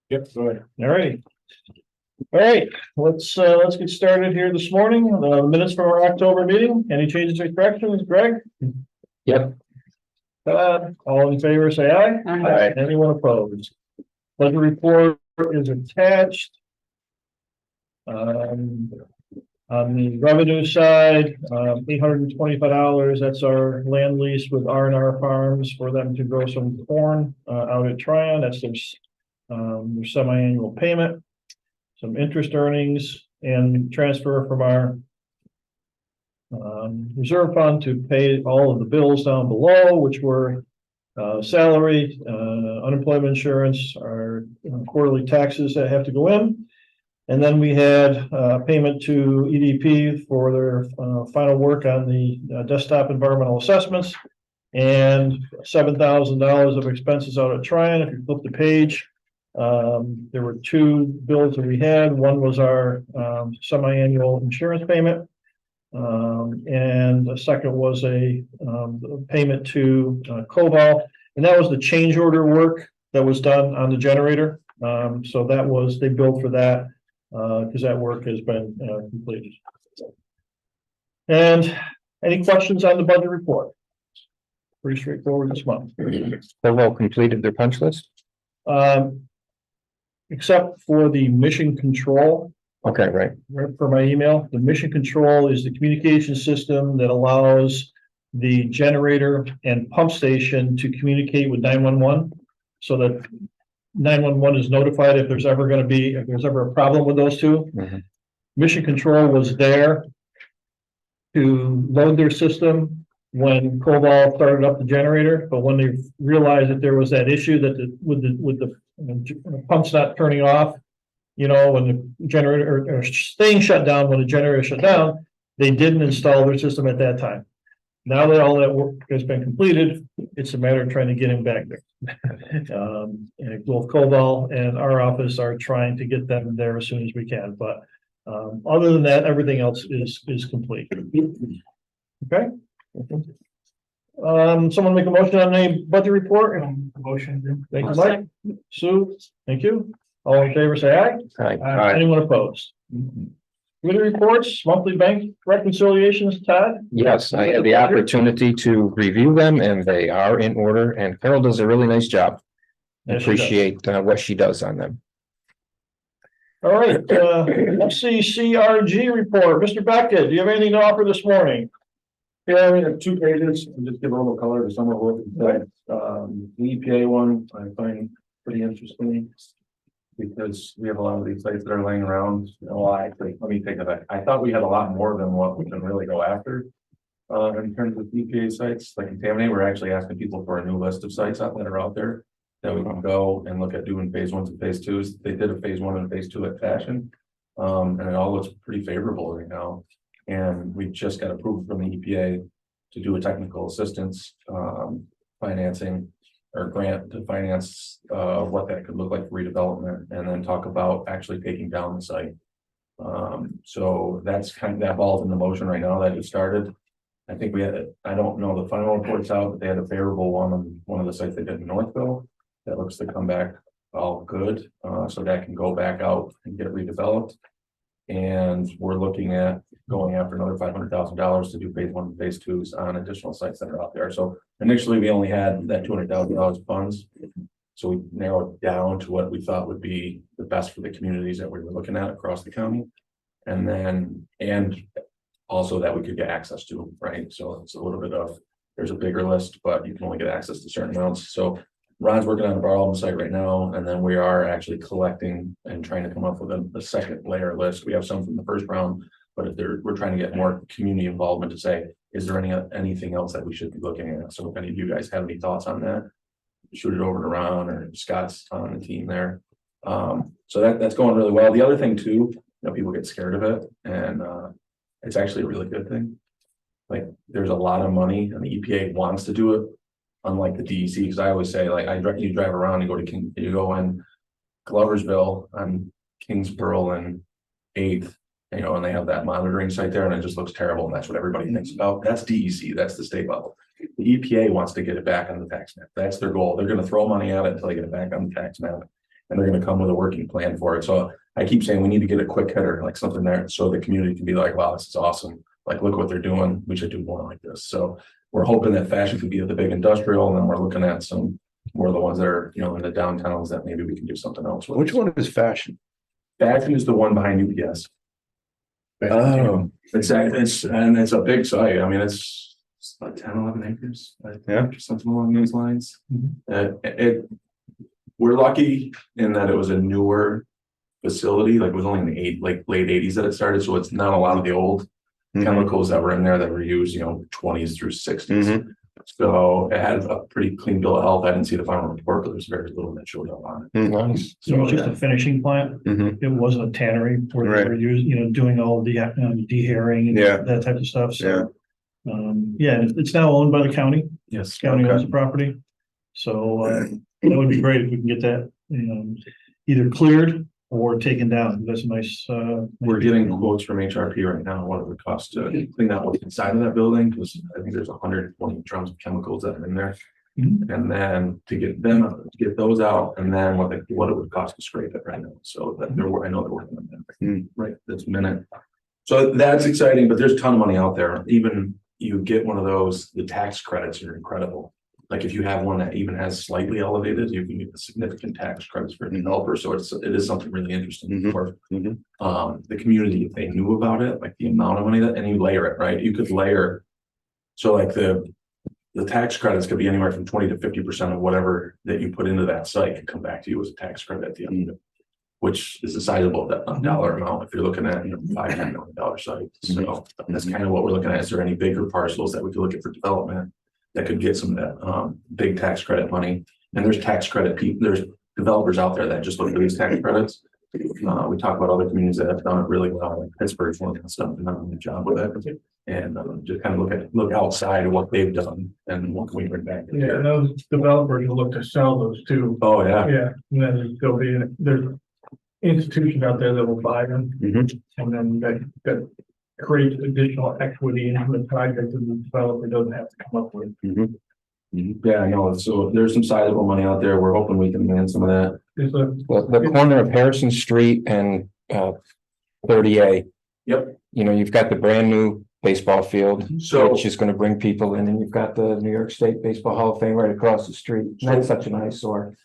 Yep, go ahead. All right, let's get started here this morning. The minutes from our October meeting. Any changes or corrections, Greg? Yep. All in favor, say aye. Aye. Anyone opposed? Budget report is attached. On the revenue side, $825, that's our land lease with R&R Farms for them to grow some corn out at Tryon. That's their semi-annual payment. Some interest earnings and transfer from our reserve fund to pay all of the bills down below, which were salary, unemployment insurance, our quarterly taxes that have to go in. And then we had payment to EDP for their final work on the desktop environmental assessments and $7,000 of expenses out at Tryon. If you flip the page, there were two bills that we had. One was our semi-annual insurance payment. And the second was a payment to Cobalt. And that was the change order work that was done on the generator. So that was, they billed for that because that work has been completed. And any questions on the budget report? Pretty straightforward this month. They've all completed their punch list? Except for the mission control. Okay, right. For my email, the mission control is the communication system that allows the generator and pump station to communicate with 911 so that 911 is notified if there's ever a problem with those two. Mm-hmm. Mission control was there to load their system when Cobalt started up the generator, but when they realized that there was that issue that with the pumps not turning off, you know, when the generator or staying shut down when the generator shut down, they didn't install their system at that time. Now that all that work has been completed, it's a matter of trying to get him back there. And both Cobalt and our office are trying to get them there as soon as we can. But other than that, everything else is complete. Okay. Someone make a motion on the budget report. Motion. Thank you, Mike. Sue, thank you. All in favor, say aye. Aye. Anyone opposed? Committee reports, monthly bank reconciliations, Todd? Yes, I had the opportunity to review them and they are in order, and Carol does a really nice job. Yes, she does. Appreciate what she does on them. All right, FCCRG report. Mr. Beckett, do you have anything to offer this morning? Yeah, we have 2 pages and just give a little color to some of what we said. The EPA one I find pretty interesting because we have a lot of these sites that are laying around. Well, actually, let me take it back. I thought we had a lot more than what we can really go after. In terms of EPA sites, like contaminate, we're actually asking people for a new list of sites out that are out there that we can go and look at doing phase 1s and phase 2s. They did a phase 1 and phase 2 at Fashion, and it all looks pretty favorable right now. And we just got approved from the EPA to do a technical assistance financing or grant to finance what that could look like for redevelopment, and then talk about actually taking down the site. So that's kind of, that ball's in the motion right now. That just started. I think we had, I don't know the final reports out, but they had a favorable one on one of the sites they did in Northville that looks to come back all good. So that can go back out and get redeveloped. And we're looking at going after another $500,000 to do phase 1 and phase 2s on additional sites that are out there. So initially we only had that $200,000 funds. So we narrowed it down to what we thought would be the best for the communities that we were looking at across the county. And then, and also that we could get access to, right? So it's a little bit of, there's a bigger list, but you can only get access to certain amounts. So Ron's working on a Barlum site right now, and then we are actually collecting and trying to come up with a second layer list. We have some from the first round, but if we're trying to get more community involvement to say, is there anything else that we should be looking at? So if any of you guys have any thoughts on that, shoot it over to Ron or Scott's on the team there. So that's going really well. The other thing too, people get scared of it, and it's actually a really good thing. Like there's a lot of money, and the EPA wants to do it. Unlike the DEC, because I always say, like, you drive around, you go in Gloversville on Kingsborough and 8th, and they have that monitoring site there, and it just looks terrible, and that's what everybody thinks about. That's DEC, that's the state level. The EPA wants to get it back on the tax map. That's their goal. They're going to throw money at it until they get it back on the tax map. and they're gonna come with a working plan for it. So I keep saying we need to get a quick hitter, like something there, so the community can be like, wow, this is awesome. Like, look what they're doing. We should do more like this. So we're hoping that fashion could be the big industrial, and then we're looking at some more of the ones that are, you know, in the downtowns that maybe we can do something else with. Which one is fashion? Fashion is the one behind UPS. Oh, It's a big site. I mean, it's about 10, 11 acres. I think, Yeah. or something along those lines. We're lucky in that it was a newer facility, like it was only in the late 80s that it started, so it's not a lot of the old chemicals that were in there that were used, you know, 20s through 60s. So it had a pretty clean bill of health. I didn't see the final report, but there's very little that showed up on it. Nice. So it was just yeah. a finishing plant. Mhm. It wasn't a tannery where they Right. were using, doing all the dehairing and Yeah. that type of stuff. So, it's now owned by the county. Yes. County owns Okay. the property. So, that would be great if we can get that, either cleared or taken down. That's a nice, We're getting quotes from HRP right now, what it would cost to clean out what's inside of that building, because I think there's 120 drums of chemicals that are in there. Mhm. And then to get those out, and then what it would cost to scrape it right now, so that I know they're working on that right this minute. So that's exciting, but there's a ton of money out there. Even you get one of those, the tax credits are incredible. Like if you have one that even has slightly elevated, you can get the significant tax credits for a developer. So it is something really interesting for the community if they knew about it, like the amount of money that, and you layer it, right? You could layer. So like the tax credits could be anywhere from 20 to 50% of whatever that you put into that site could come back to you as a tax credit at the end of it, which is a sizable dollar amount if you're looking at, $5-10 million site. So that's kind of what we're looking at. Is there any bigger parcels that we could look at for development that could get some of that big tax credit money? And there's tax credit people, there's developers out there that just look for these tax credits. We talk about other communities that have done it really well, like Pittsburgh's one that's done a good job with it. And just kind of look outside of what they've done and what can we bring back. Yeah, those developers will look to sell those too. Oh, yeah. Yeah, and then there's institutions out there that will buy them. And then that creates additional equity into the project that the developer doesn't have to come up with. Yeah, I know. So there's some sizable money out there. We're hoping we can land some of that. Well, the corner of Harrison Street and 30A. Yep. You've got the brand new baseball field, So- which is going to bring people in, and you've got the New York State Baseball Hall of Fame right across the street. And that's such a nice store.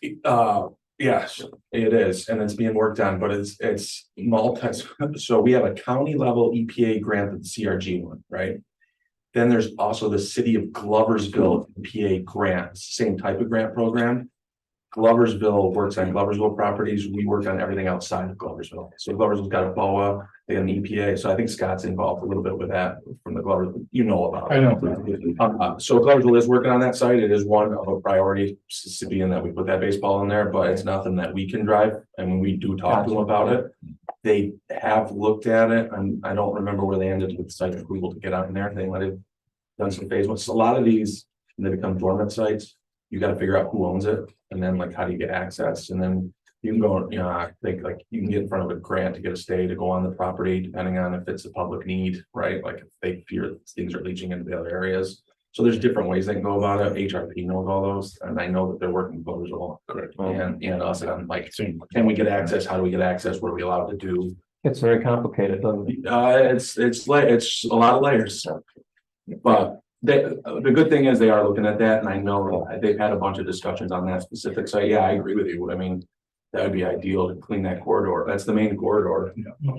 Yes, it is, and it's being worked on, but it's multi, so we have a county level EPA grant that the CRG one, right? Then there's also the city of Gloversville EPA grant, it's the same type of grant program. Gloversville works on Gloversville properties, we work on everything outside of Gloversville. So Gloversville's got a BOA, they got an EPA, so I think Scott's involved a little bit with that from the Gloversville, about it. I know. So Gloversville is working on that site, it is one of a priority, being that we put that baseball in there, but it's nothing that we can drive, and when we do talk to them about it. They have looked at it, and I don't remember where they ended with site approval to get out in there, they might have done some phase ones, a lot of these, when they become dormant sites. You gotta figure out who owns it, and then like, how do you get access, and then you can go, I think like you can get in front of a grant to get a stay to go on the property, depending on if it's a public need, right? Like if they fear things are leaching into the other areas. So there's different ways they can go about it. HRP knows all those, and I know that they're working with those all, correct, and us on like, can we get access? How do we get access? What are we allowed to do? It's very complicated, doesn't it? It's a lot of layers, but the good thing is they are looking at that, and I know they've had a bunch of discussions on that specific site. Yeah, I agree with you. I mean, that would be ideal to clean that corridor. That's the main corridor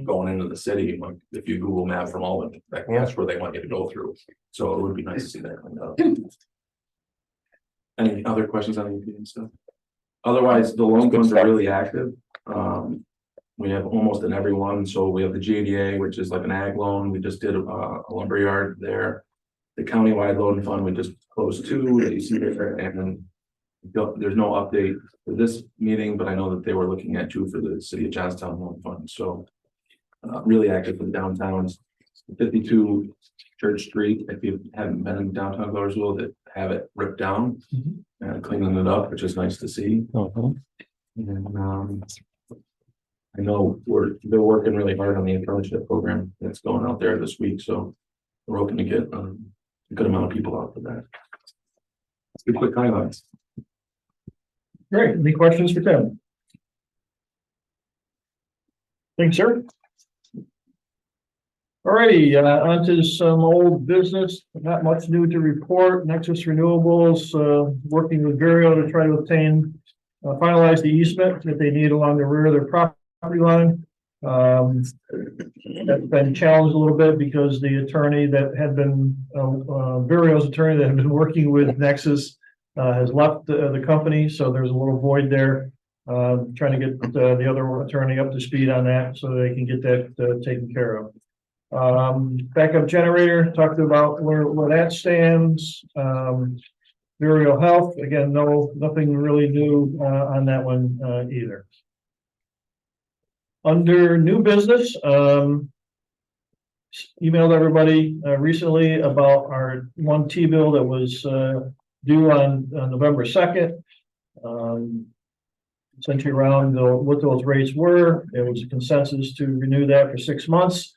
going into the city. Like if you Google map from all of them, that's where they want you to go through. So it would be nice to see that cleaned up. Any other questions on the EPA stuff? Otherwise, the loan funds are really active. We have almost in every one. So we have the JDA, which is like an ag loan. We just did a lumberyard there. The countywide loan fund, we just closed 2 that you see there, and there's no update for this meeting, but I know that they were looking at 2 for the city of Johnstown loan fund. So really active for the downtowns. 52 Church Street, if you haven't been in downtown Gloversville, that have it ripped down and cleaning it up, which is nice to see. And I know they're working really hard on the apprenticeship program that's going out there this week, so we're hoping to get a good amount of people out for that. That's the quick highlights. Great. Any questions for Tim? Thanks, sir. Alrighty, on to some old business, not much new to report. Nexus Renewables, working with Virio to try to obtain, finalize the easement that they need along the rear of their property line. That's been challenged a little bit because the attorney that had been, Virio's attorney that had been working with Nexus, has left the company, so there's a little void there. Trying to get the other attorney up to speed on that so they can get that taken care of. Backup generator, talked about where that stands. Virio Health, again, nothing really new on that one either. Under new business, emailed everybody recently about our one T-bill that was due on November 2nd. Sent you around what those rates were. There was a consensus to renew that for 6 months.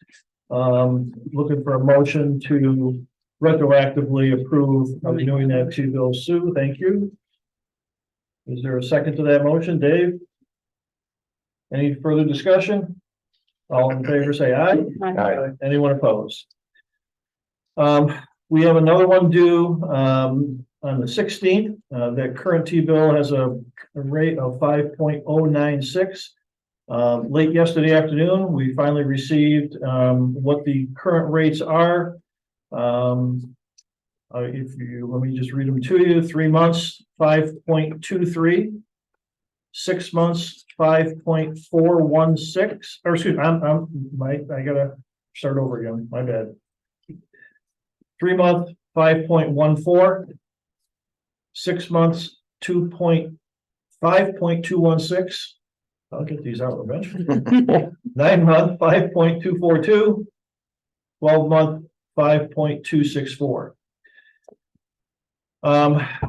Looking for a motion to retroactively approve of renewing that T-bill. Sue, thank you. Is there a second to that motion, Dave? Any further discussion? All in favor, say aye. Aye. Anyone opposed? We have another one due on the 16th. That current T-bill has a rate of 5.096. Late yesterday afternoon, we finally received what the current rates are. If you let me just read them to you: 3 months, 5.23. 6 months, 5.416. Or excuse me, I gotta start over again. My bad. 3 month, 5.14. 6 months, 5.216. I'll get these out eventually. 9 month, 5.242. 12 month, 5.264.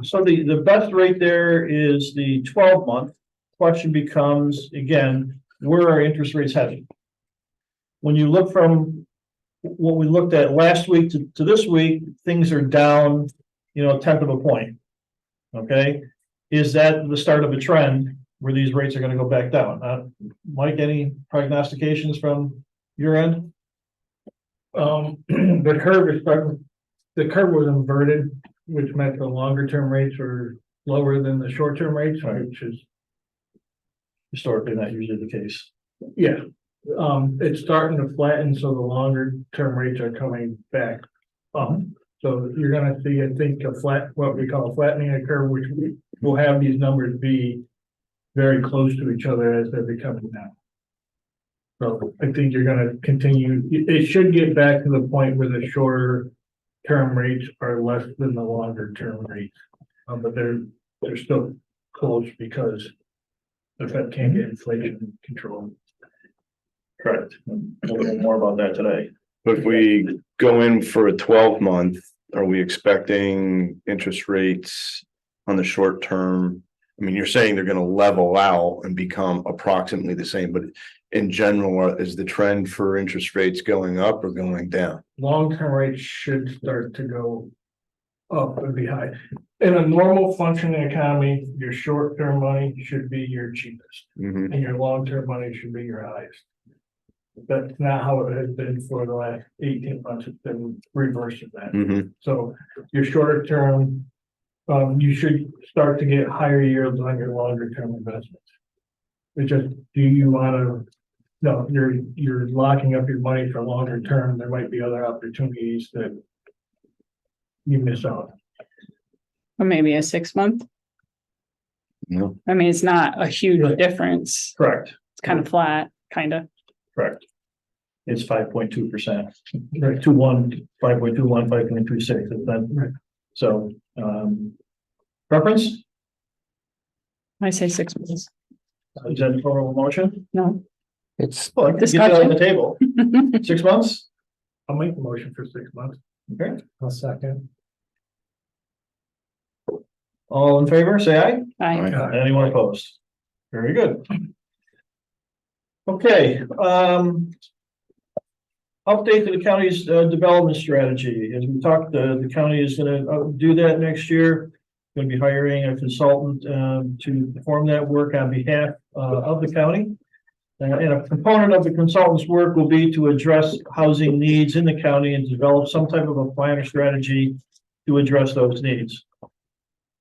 So the best rate there is the 12 month. Question becomes, again, where are interest rates heading? When you look from what we looked at last week to this week, things are down, a tenth of a point. Okay. Is that the start of a trend where these rates are going to go back down? Mike, any prognostications from your end? The curve was inverted, which meant the longer term rates were lower than the short term rates, which is Historically not usually the case. yeah. It's starting to flatten, so the longer term rates are coming back up. So you're gonna see, I think, what we call a flattening of curve, which will have these numbers be very close to each other as they're becoming now. So I think you're gonna continue, it should get back to the point where the shorter term rates are less than the longer term rates. But they're still close because the Fed can't get inflation control. Correct. We'll learn more about that today. But if we go in for a 12-month, are we expecting interest rates on the short term? I mean, you're saying they're gonna level out and become approximately the same, but in general, is the trend for interest rates going up or going down? Long-term rates should start to go up and be high. In a normal functioning economy, your short-term money should be your cheapest Mhm. and your long-term money should be your highest. That's not how it has been for the last 18 months. It's been reverse of that. Mhm. So your shorter term, you should start to get higher yields on your longer term investments. It's just, do you want to, no, you're locking up your money for longer term. There might be other opportunities that you miss out. Or maybe a 6 month. No. I mean, it's not a huge difference. Correct. It's kind of flat, kind of. Correct. It's 5.2%. Right. 5.21, 5.26. It's not right. So preference? I say 6 months. Is that a formal motion? No. It's Well, get that on the table. 6 months? I'll make the motion for 6 months. Okay. I'll second. All in favor, say aye. I Anyone opposed? Very good. Okay, update to the county's development strategy. As we talked, the county is going to do that next year. Going to be hiring a consultant to perform that work on behalf of the county. And a component of the consultant's work will be to address housing needs in the county and develop some type of a plan or strategy to address those needs.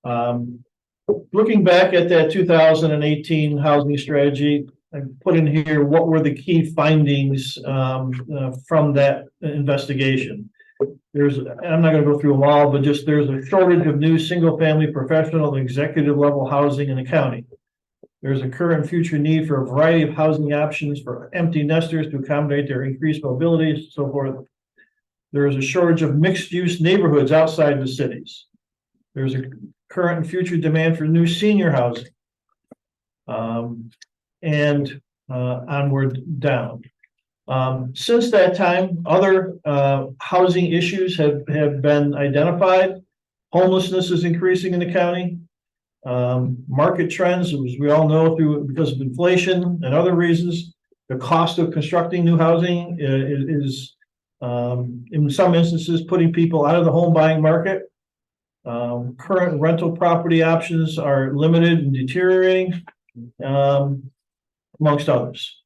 Looking back at that 2018 housing strategy, I put in here what were the key findings from that investigation. I'm not going to go through them all, but just there's a shortage of new single-family professional and executive level housing in the county. There's a current and future need for a variety of housing options for empty nesters to accommodate their increased mobility, so forth. There is a shortage of mixed-use neighborhoods outside the cities. There's a current and future demand for new senior housing. And onward down. Since that time, other housing issues have been identified. Homelessness is increasing in the county. Market trends, as we all know, because of inflation and other reasons, the cost of constructing new housing is in some instances putting people out of the home buying market. Current rental property options are limited and deteriorating, amongst others.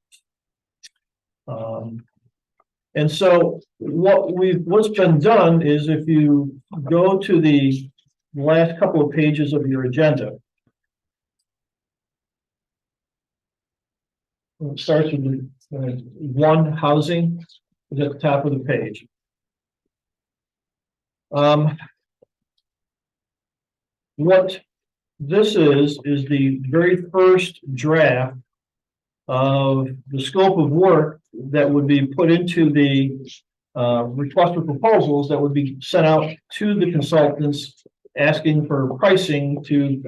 And so what's been done is, if you go to the last couple of pages of your agenda, it starts with one housing is at the top of the page. What this is the very first draft of the scope of work that would be put into the request for proposals that would be sent out to the consultants asking for pricing to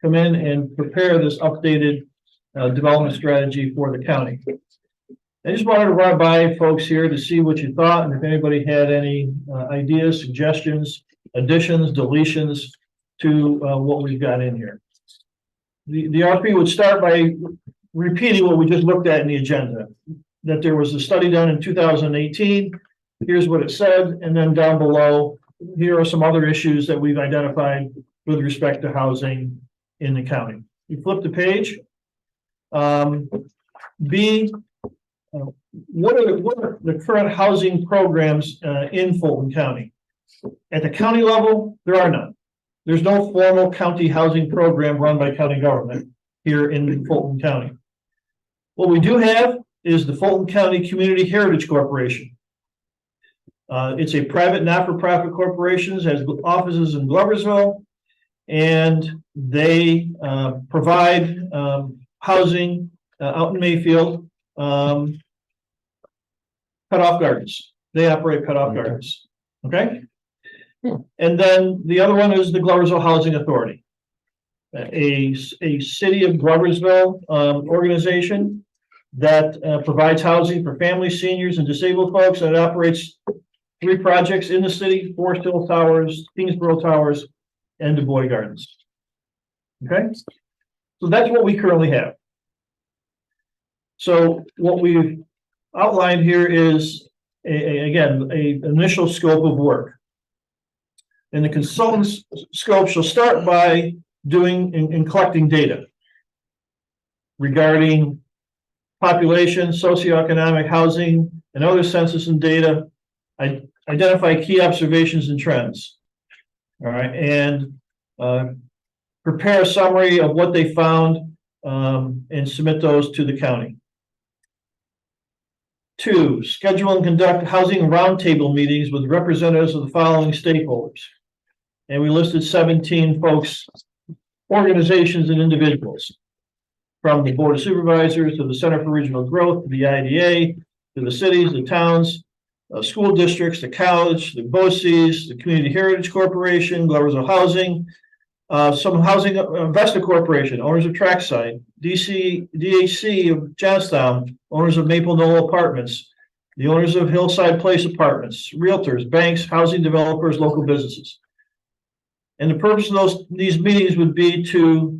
come in and prepare this updated development strategy for the county. I just wanted to run by folks here to see what you thought, and if anybody had any ideas, suggestions, additions, deletions to what we've got in here. The RP would start by repeating what we just looked at in the agenda, that there was a study done in 2018. Here's what it said, and then down below, here are some other issues that we've identified with respect to housing in the county. You flip the page. B, what are the current housing programs in Fulton County? At the county level, there are none. There's no formal county housing program run by county government here in Fulton County. What we do have is the Fulton County Community Heritage Corporation. It's a private, not-for-profit corporation, has offices in Gloversville, and they provide housing out in Mayfield, cut-off gardens. They operate cut-off gardens, okay? And then the other one is the Gloversville Housing Authority, a city of Gloversville organization that provides housing for families, seniors, and disabled folks, and it operates 3 projects in the city: Forest Hill Towers, Kingsborough Towers, and Du Bois Gardens. Okay, so that's what we currently have. So what we've outlined here is again an initial scope of work. And the consultant's scope shall start by doing and collecting data regarding population, socioeconomic, housing, and other census and data. Identify key observations and trends. All right, and prepare a summary of what they found and submit those to the county. 2, schedule and conduct housing roundtable meetings with representatives of the following stakeholders. And we listed 17 folks, organizations, and individuals, from the Board of Supervisors to the Center for Regional Growth, to the IDA, to the cities, the towns, school districts, the college, the BOCES, the Community Heritage Corporation, Gloversville Housing, some housing investor corporation, owners of Trackside, DHC of Johnstown, owners of Maple Knoll Apartments, the owners of Hillside Place Apartments, realtors, banks, housing developers, local businesses. And the purpose of these meetings would be to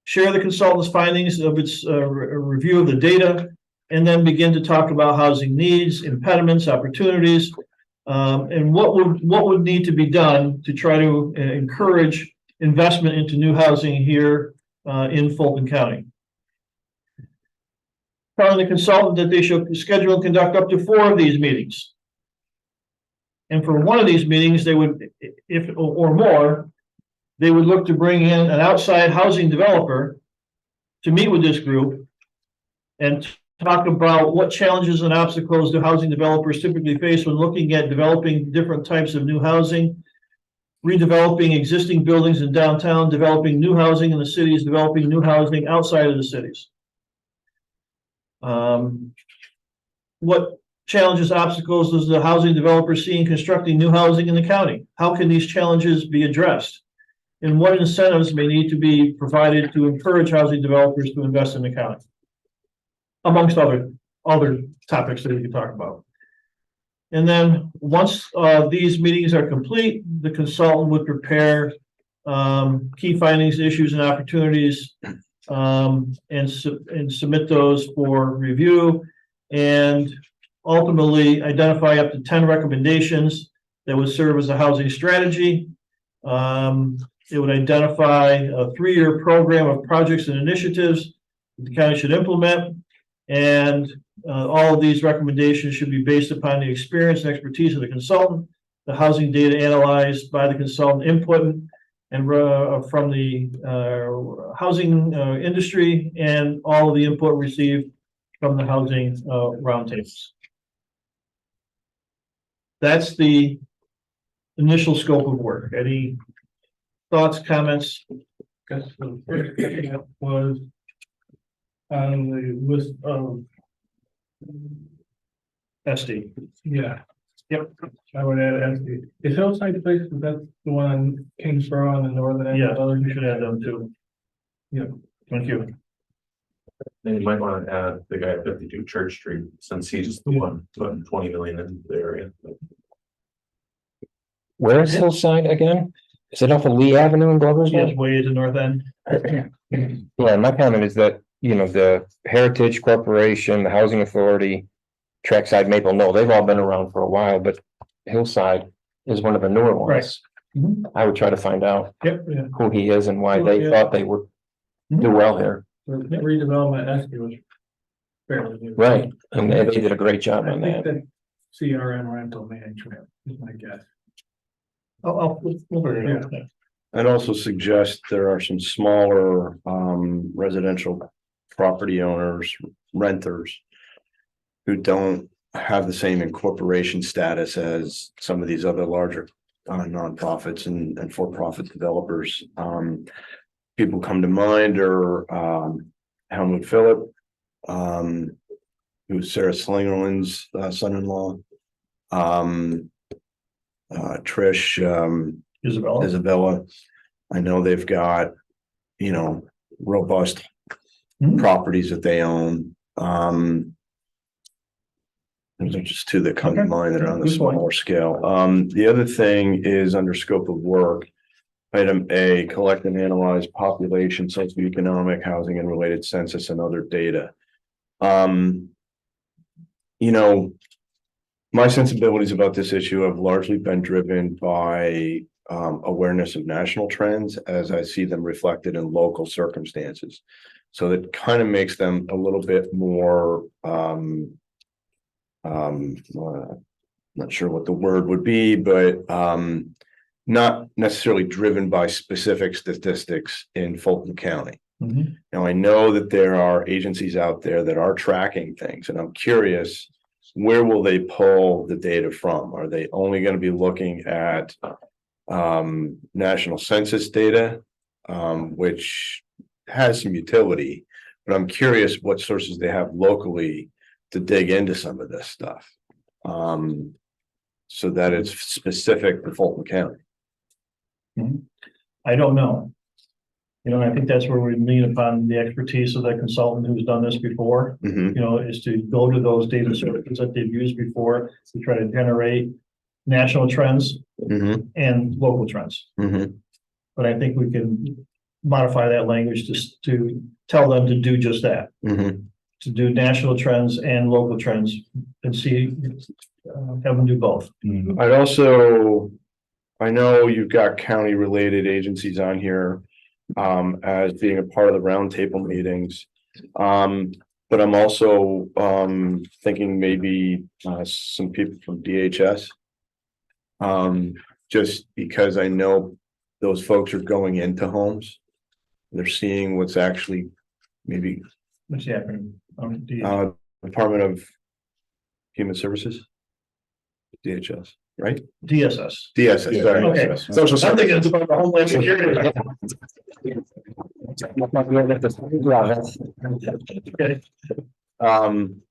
share the consultant's findings of its review of the data, and then begin to talk about housing needs, impediments, opportunities, and what would need to be done to try to encourage investment into new housing here in Fulton County. telling the consultant that they should schedule and conduct up to 4 of these meetings. And for one of these meetings, they would, if, or more, they would look to bring in an outside housing developer to meet with this group and talk about what challenges and obstacles do housing developers typically face when looking at developing different types of new housing, redeveloping existing buildings in downtown, developing new housing in the cities, developing new housing outside of the cities. What challenges, obstacles does the housing developer see in constructing new housing in the county? How can these challenges be addressed? And what incentives may need to be provided to encourage housing developers to invest in the county? Amongst other topics that we can talk about. And then once these meetings are complete, the consultant would prepare key findings, issues, and opportunities, and submit those for review, and ultimately identify up to 10 recommendations that would serve as a housing strategy. It would identify a 3-year program of projects and initiatives that the county should implement. And all of these recommendations should be based upon the experience and expertise of the consultant, the housing data analyzed by the consultant, input and from the housing industry, and all of the input received from the housing roundtables. That's the initial scope of work. Any thoughts, comments? Guess the first thing that was on the list of, SD. yeah. Yep. I would add SD. Is Hillside Place, is that the one on Kingsborough on the northern end? Yeah, you should add them too. Yeah. Thank you. Then you might want to add the guy at 52 Church Street, since he's the one putting 20 million into the area. Where is Hillside again? Is it off of Lee Avenue in Gloversville? Yes, way at the north end. Yeah, my comment is that, you know, the Heritage Corporation, the Housing Authority, Trackside Maple, no, they've all been around for a while, but Hillside is one of the newer ones. Mhm. I would try to find out Yep. Yeah. who he is and why they Yeah. thought they would do well here. The redevelopment SD was fairly new. Right, and they did a great job I on think that. that CRN rental management is my guess. We'll figure it out. I'd also suggest there are some smaller residential property owners, renters, who don't have the same incorporation status as some of these other larger nonprofits and for-profit developers. People come to mind are Helmut Phillip, who's Sarah Slingerland's son-in-law. Trish Isabella. I know they've got, you know, robust Mhm. properties that they own. Those are just two that come to Okay. mind that are on the Good point. smaller scale. The other thing is under scope of work. Item A, collect and analyze population, socioeconomic, housing and related census and other data. You know, my sensibilities about this issue have largely been driven by awareness of national trends as I see them reflected in local circumstances. So that kind of makes them a little bit more not sure what the word would be, but not necessarily driven by specific statistics in Fulton County. Mhm. Now, I know that there are agencies out there that are tracking things, and I'm curious, where will they pull the data from? Are they only going to be looking at national census data, which has some utility, but I'm curious what sources they have locally to dig into some of this stuff, so that it's specific to Fulton County. I don't know. You know, I think that's where we lean upon the expertise of that consultant who's done this before, Mhm. you know, is to go to those data sources that they've used before to try to generate national trends Mhm. and local trends. Mhm. But I think we can modify that language to tell them to do just that, Mhm. to do national trends and local trends and see, have them do both. I'd also, I know you've got county related agencies on here as being a part of the roundtable meetings. but I'm also, thinking maybe, some people from DHS. Just because I know those folks are going into homes. They're seeing what's actually maybe, What's happening? Department of Human Services. DHS, right? DSS. DSS, sorry. Okay. Social I'm thinking Services. it's about the Homeland Security. Okay.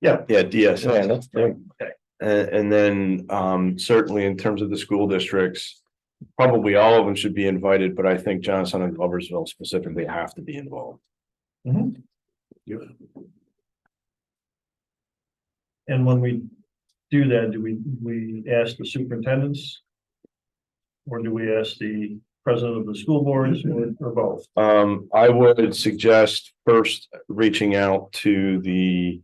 Yeah, DSS. Yeah, that's good. And then, certainly in terms of the school districts, probably all of them should be invited, but I think Johnson and Gloversville specifically have to be involved. Mhm. And when we do that, do we ask the superintendents? Or do we ask the president of the school boards or both? I would suggest first reaching out to the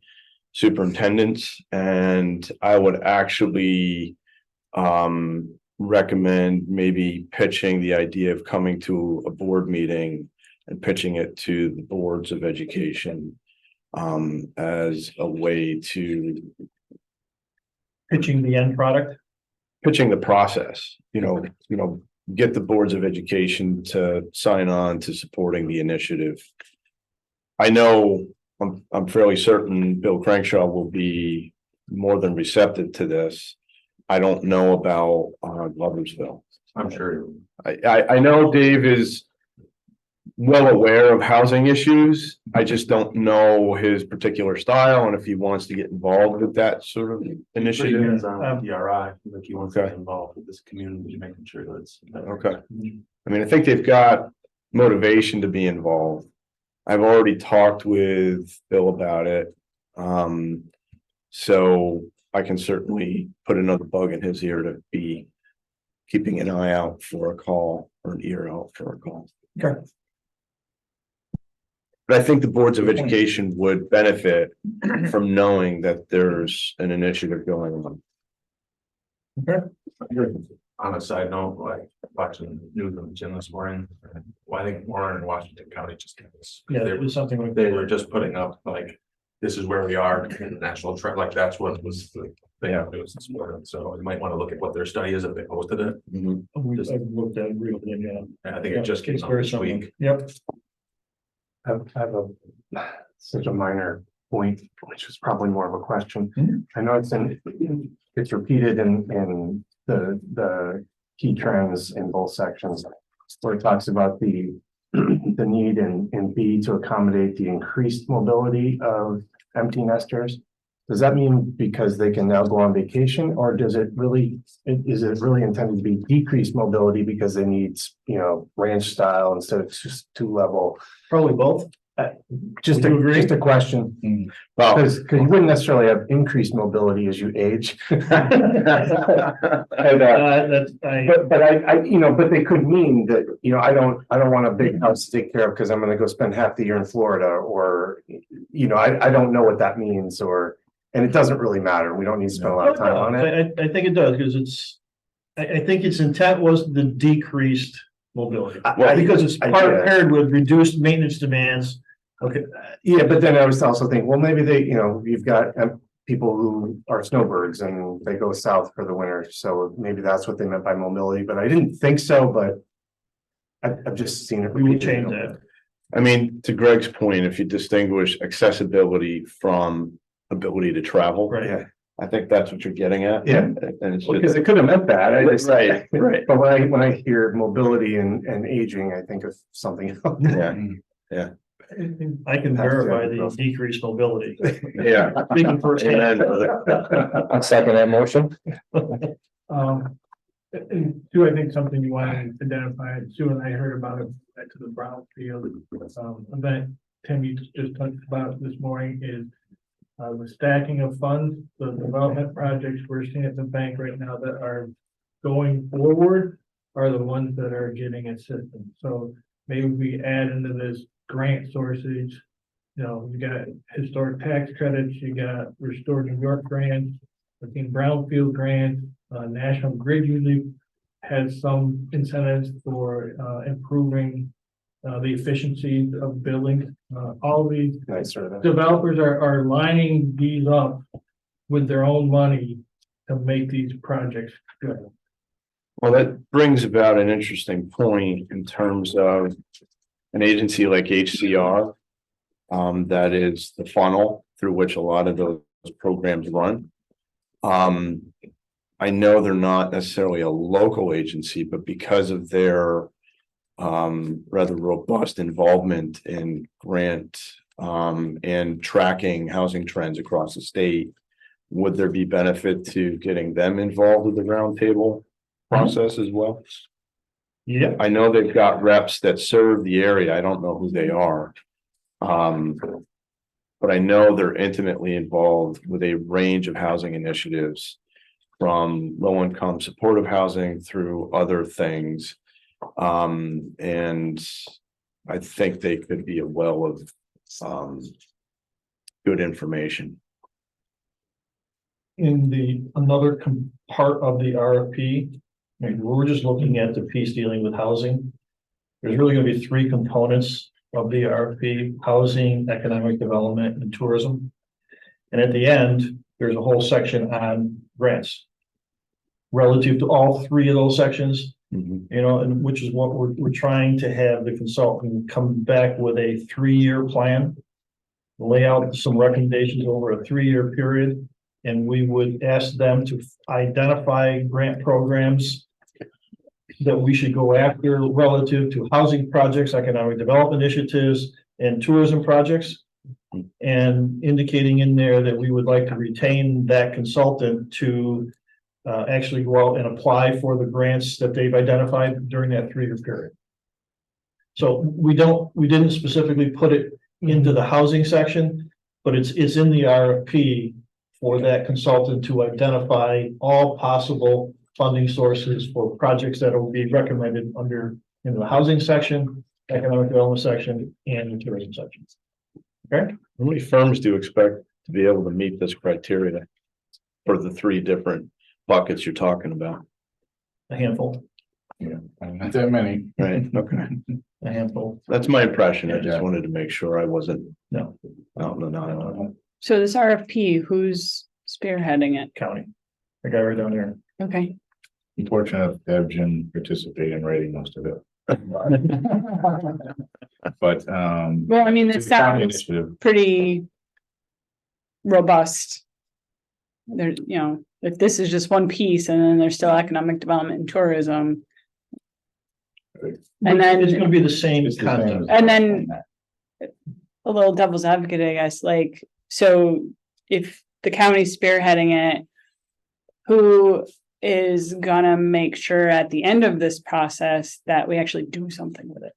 superintendents, and I would actually recommend maybe pitching the idea of coming to a board meeting and pitching it to the boards of education as a way to Pitching the end product? pitching the process, get the boards of education to sign on to supporting the initiative. I know, I'm fairly certain Bill Crankshaw will be more than receptive to this. I don't know about Gloversville. I'm sure. I know Dave is well aware of housing issues. I just don't know his particular style and if he wants to get involved with that sort of initiative. DRI, like he wants to get involved with this community, making sure that it's. Okay. I mean, I think they've got motivation to be involved. I've already talked with Bill about it. So I can certainly put another bug in his ear to be keeping an eye out for a call or an ear out for a call. Okay. But I think the boards of education would benefit from knowing that there's an initiative going on. On a side note, like watching the news on the gym this morning, well, I think Warren and Washington County just did this. Yeah, it was something like. They were just putting up like, this is where we are in the national trend, like that's what was the thing. Yeah. It was this morning, so you might want to look at what their study is if they posted it. I've looked at it briefly, yeah. And I think it just came It's out very this similar. week. Yep. I have such a minor point, which is probably more of a question. I know it's repeated in the key trends in both sections, where it talks about the need in B to accommodate the increased mobility of empty nesters. Does that mean because they can now go on vacation, or is it really intended to be decreased mobility because they need, ranch style instead of just 2-level? Probably both. Just Would you agree? a question, Well, because you wouldn't necessarily have increased mobility as you age. And, That's, but but they could mean that, I don't want a big house to take care of because I'm gonna go spend half the year in Florida, or, I don't know what that means, and it doesn't really matter. We don't need to spend a lot of time on it. I think it does, because I think its intent was the decreased mobility. Because it's paired with reduced maintenance demands. Okay. Yeah, but then I was also thinking, well, maybe you've got people who are snowbirds and they go south for the winter. So maybe that's what they meant by mobility, but I didn't think so, but I've just seen it. We will change that. I mean, to Greg's point, if you distinguish accessibility from ability to travel. Right. Yeah, I think that's what you're getting at. Yeah. And it's because it could have meant that. Right, right. But when I hear mobility and aging, I think of something else. Yeah, I can verify the decreased mobility. yeah. Speaking firsthand. I'll second that motion. And Sue, I think something you want to identify, Sue and I heard about it at the brownfield event Tim you just talked about this morning is the stacking of funds, the development projects we're seeing at the bank right now that are going forward are the ones that are getting assistance. So maybe we add into this grant sources, you got historic tax credits, you got Restore New York grants, I've seen brownfield grants, National Grid usually has some incentives for improving the efficiency of building. All these Nice, sort of. developers are lining these up with their own money to make these projects good. Well, that brings about an interesting point in terms of an agency like HCR. That is the funnel through which a lot of those programs run. I know they're not necessarily a local agency, but because of their rather robust involvement in grant and tracking housing trends across the state, would there be benefit to getting them involved with the roundtable process as well? Yeah, I know they've got reps that serve the area. I don't know who they are. But I know they're intimately involved with a range of housing initiatives, from low-income supportive housing through other things. And I think they could be a well of good information. in the, another part of the RFP, I mean, we're just looking at the piece dealing with housing. There's really gonna be three components of the RFP: housing, economic development, and tourism. And at the end, there's a whole section on grants. Relative to all three of those sections, you know, and which is what we're trying to have the consultant come back with a 3-year plan. Lay out some recommendations over a 3-year period, and we would ask them to identify grant programs that we should go after relative to housing projects, economic development initiatives, and tourism projects. And indicating in there that we would like to retain that consultant to actually go out and apply for the grants that they've identified during that 3-year period. So we didn't specifically put it into the housing section, but it's in the RFP for that consultant to identify all possible funding sources for projects that will be recommended under, in the housing section, economic development section, and the tourism section. Okay? How many firms do you expect to be able to meet this criteria for the 3 different buckets you're talking about? A handful, Not that many. Right, okay. a handful. That's my impression. I just Yeah. wanted to make sure I wasn't No, out in the night. So this RFP, who's spearheading it? county. The guy right down there. Okay, Unfortunate to have Jim participate in writing most of it. But, well, I mean, it it's a county sounds initiative. pretty robust. There, you know, if this is just one piece and then there's still economic development and tourism. And then, It's gonna be the same It's the same content. as- and then a little devil's advocate, I guess, like, so if the county's spearheading it, who is gonna make sure at the end of this process that we actually do something with it?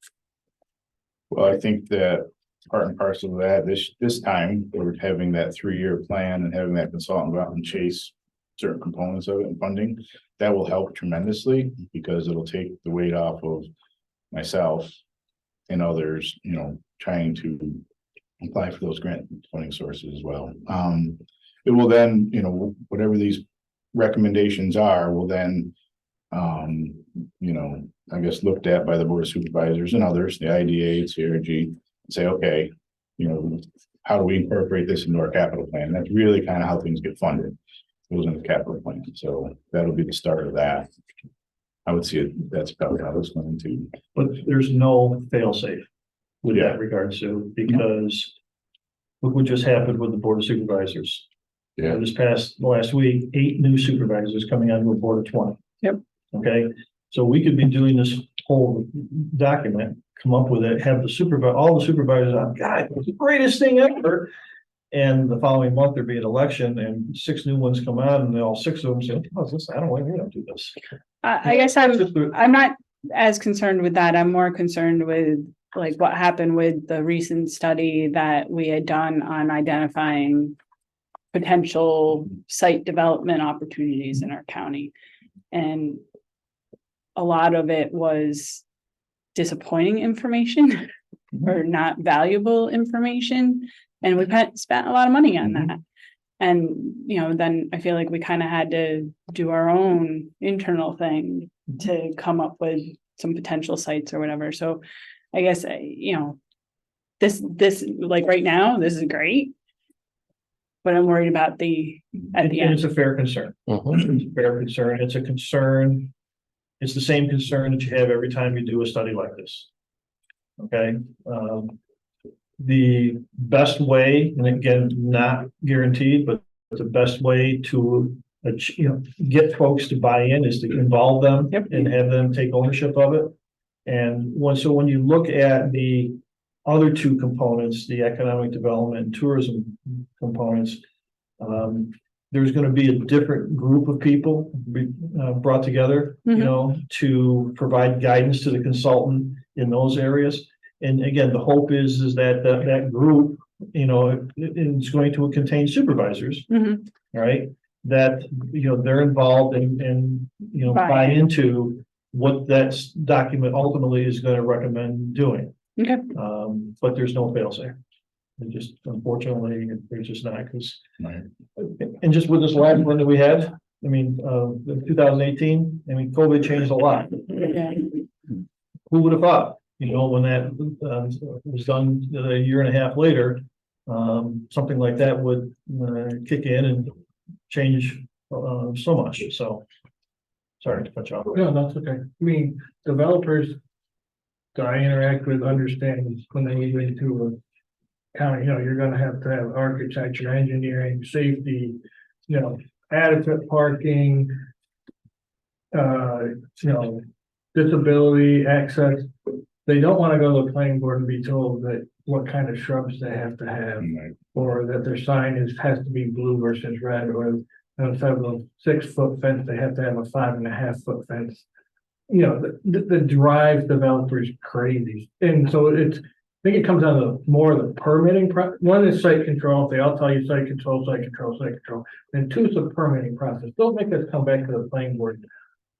Well, I think that part and parcel of that, this time, we're having that 3-year plan and having that consultant go out and chase certain components of it and funding. That will help tremendously because it'll take the weight off of myself and others, you know, trying to apply for those grant funding sources as well. It will then, you know, whatever these recommendations are, will then, you know, I guess looked at by the board of supervisors and others, the IDA, CRG, say, okay, you know, how do we incorporate this into our capital plan? And that's really kind of how things get funded. It goes into the capital plan. So that'll be the start of that. I would see it, that's probably how it's going to. But there's no fail-safe with Yeah. that regard, Sue, because look what just happened with the board of supervisors. Yeah. This last week, 8 new supervisors coming onto a board of 20. Yep. Okay, so we could be doing this whole document, come up with it, have all the supervisors on, God, it's the greatest thing ever. And the following month there'd be an election and 6 new ones come out and all 6 of them say, oh, this, I don't want to do this. I guess I'm not as concerned with that. I'm more concerned with like what happened with the recent study that we had done on identifying potential site development opportunities in our county. And a lot of it was disappointing information or not valuable information. And we spent a lot of money on that. And, you know, then I feel like we kind of had to do our own internal thing to come up with some potential sites or whatever. So I guess, this, like right now, this is great. But I'm worried about at the And end. it's a fair concern. Mhm. It's a fair concern. It's a concern. It's the same concern that you have every time you do a study like this. Okay, the best way, and again, not guaranteed, but the best way to get folks to buy in is to involve them Yep. and have them take ownership of it. And when you look at the other two components, the economic development and tourism components, there's going to be a different group of people brought together, to provide guidance to the consultant in those areas. And again, the hope is that that group, it's going to contain supervisors, Mhm. right? That, they're involved and, buy into what that document ultimately is going to recommend doing. Okay. But there's no fail safe. And just unfortunately, there's just not, because, Right. and just with this last one that we had, I mean, in 2018, I mean, COVID changed a lot. Yeah. Who would have thought, when that was done a year and a half later, something like that would kick in and change so much. So sorry to cut you off. No, that's okay. I mean, developers that I interact with understand when they move into a county, you're gonna have to have architecture, engineering, safety, adequate parking, disability access. They don't want to go to the planning board and be told that what kind of shrubs they have to have, Right. or that their sign has to be blue versus red, or instead of a 6-foot fence, they have to have a 5.5-foot fence. That drives developers crazy. And so I think it comes down to more of the permitting. One is site control. They all tell you site control, site control, site control. And two is the permitting process. Don't make us come back to the planning board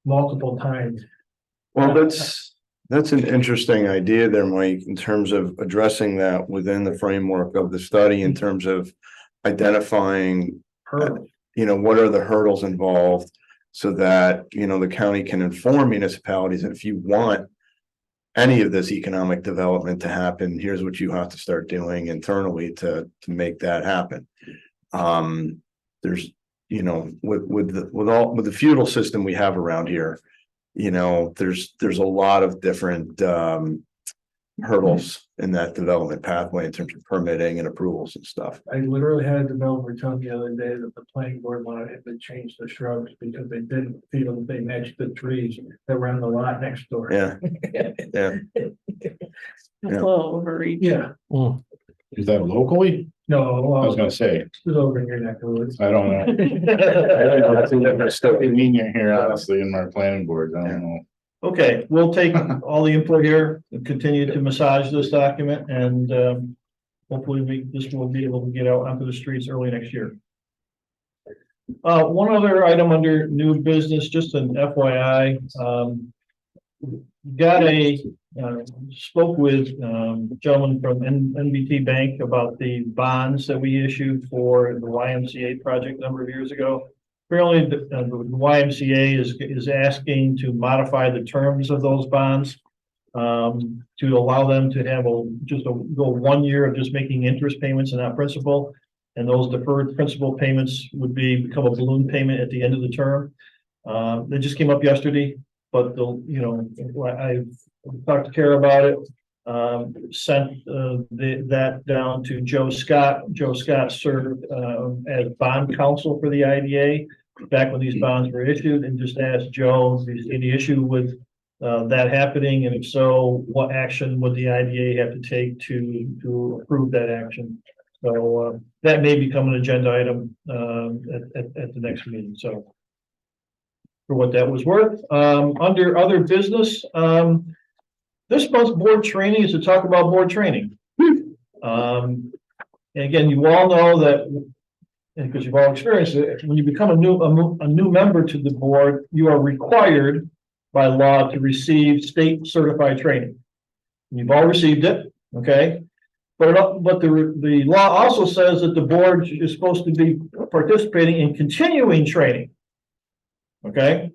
multiple times. Well, that's an interesting idea there, Mike, in terms of addressing that within the framework of the study, in terms of identifying, what are the hurdles involved, so that, the county can inform municipalities that if you want any of this economic development to happen, here's what you have to start doing internally to make that happen. There's, with the feudal system we have around here, there's a lot of different hurdles in that development pathway in terms of permitting and approvals and stuff. I literally had a developer tell me the other day that the planning board wanted him to change the shrubs because they didn't feel that they matched the trees that were on the lot next door. Yeah. Yeah. That's a little overreach. Yeah, Is that locally? no, I was well, gonna say, it's over in your neck of the woods. I don't know. That's a stuff lenient here, honestly, in our planning board. I don't know. Okay, we'll take all the input here and continue to massage this document, and hopefully this will be able to get out onto the streets early next year. One other item under new business, just an FYI, spoke with a gentleman from NBT Bank about the bonds that we issued for the YMCA project a number of years ago. Apparently, the YMCA is asking to modify the terms of those bonds to allow them to have go 1 year of just making interest payments and not principal. And those deferred principal payments would become a balloon payment at the end of the term. They just came up yesterday, but I've talked to Kara about it. Sent that down to Joe Scott. Joe Scott served as bond counsel for the IDA back when these bonds were issued, and just asked Joe, is any issue with that happening, and if so, what action would the IDA have to take to approve that action? So that may become an agenda item at the next meeting. So for what that was worth, under other business, this month's board training is to talk about board training. And again, you all know that, because you've all experienced it, when you become a new member to the board, you are required by law to receive state certified training. You've all received it, okay? But the law also says that the board is supposed to be participating in continuing training. Okay?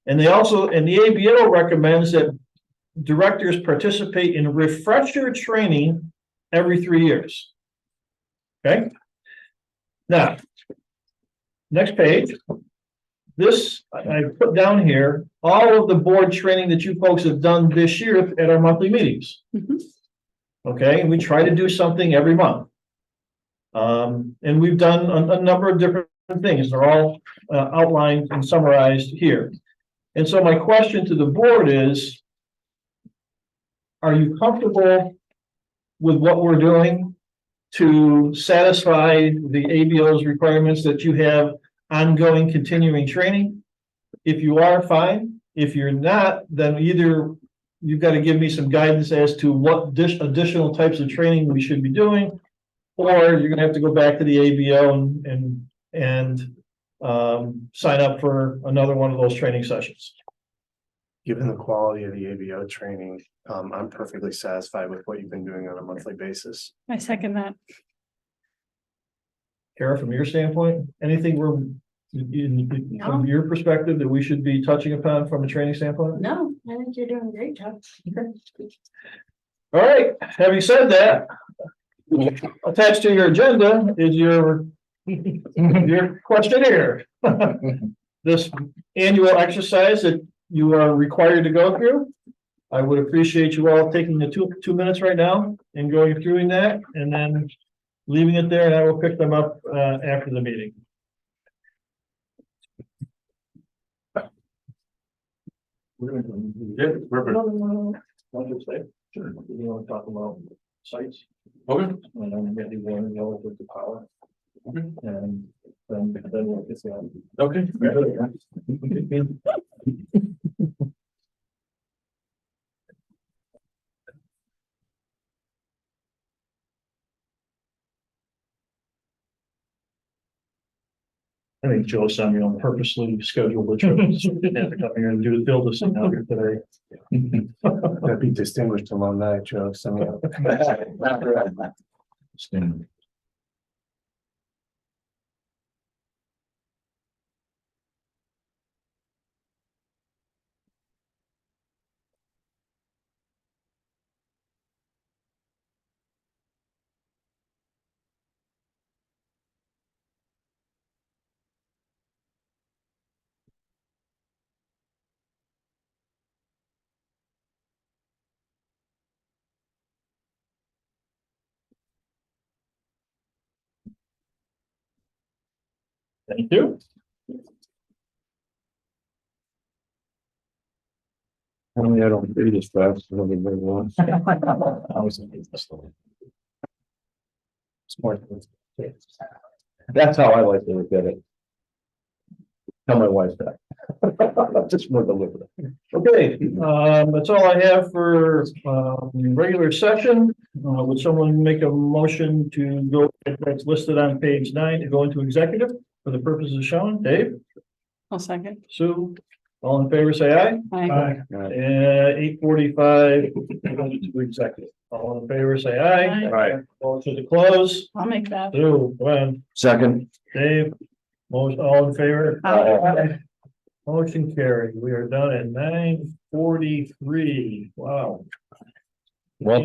And the ABO recommends that directors participate in refresher training every 3 years. Okay? Now, next page. This, I put down here, all of the board training that you folks have done this year at our monthly meetings. Mhm. Okay, and we try to do something every month. And we've done a number of different things. They're all outlined and summarized here. And so my question to the board is, are you comfortable with what we're doing to satisfy the ABO's requirements that you have ongoing continuing training? If you are, fine. If you're not, then either you've got to give me some guidance as to what additional types of training we should be doing, or you're gonna have to go back to the ABO and sign up for another one of those training sessions. Given the quality of the ABO training, I'm perfectly satisfied with what you've been doing on a monthly basis. I second that. Kara, from your standpoint, anything from your perspective that we should be touching upon from a training standpoint? No, I think you're doing a great job. All right, having said that, attached to your agenda is your questionnaire. This annual exercise that you are required to go through. I would appreciate you all taking the two minutes right now and going through that, and then leaving it there, and I will pick them up after the meeting. We're gonna Yeah, perfect. Sure. You want to talk about sites? Okay. And then maybe one relative to power. And then we'll get that. Okay. I think Joe Samuel purposely scheduled the trip, so we didn't have to come here and build this thing out here today. That'd be distinguished alumni, Joe. Thank you. I don't do this fast. Everybody wants. I was in this little. That's how I like to look at it. Tell my wife that. Just more deliberate. Okay, that's all I have for regular session. Would someone make a motion to go, that's listed on page 9, to go into executive for the purposes shown? Dave, I'll second. Sue, all in favor, say aye. Aye. 8:45, to executive. All in favor, say aye. Aye. Right. Motion to close. I'll make that. Sue, Glenn, Second. Dave, most all in favor? Aye. Motion carried. We are done at 9:43. Wow. Well.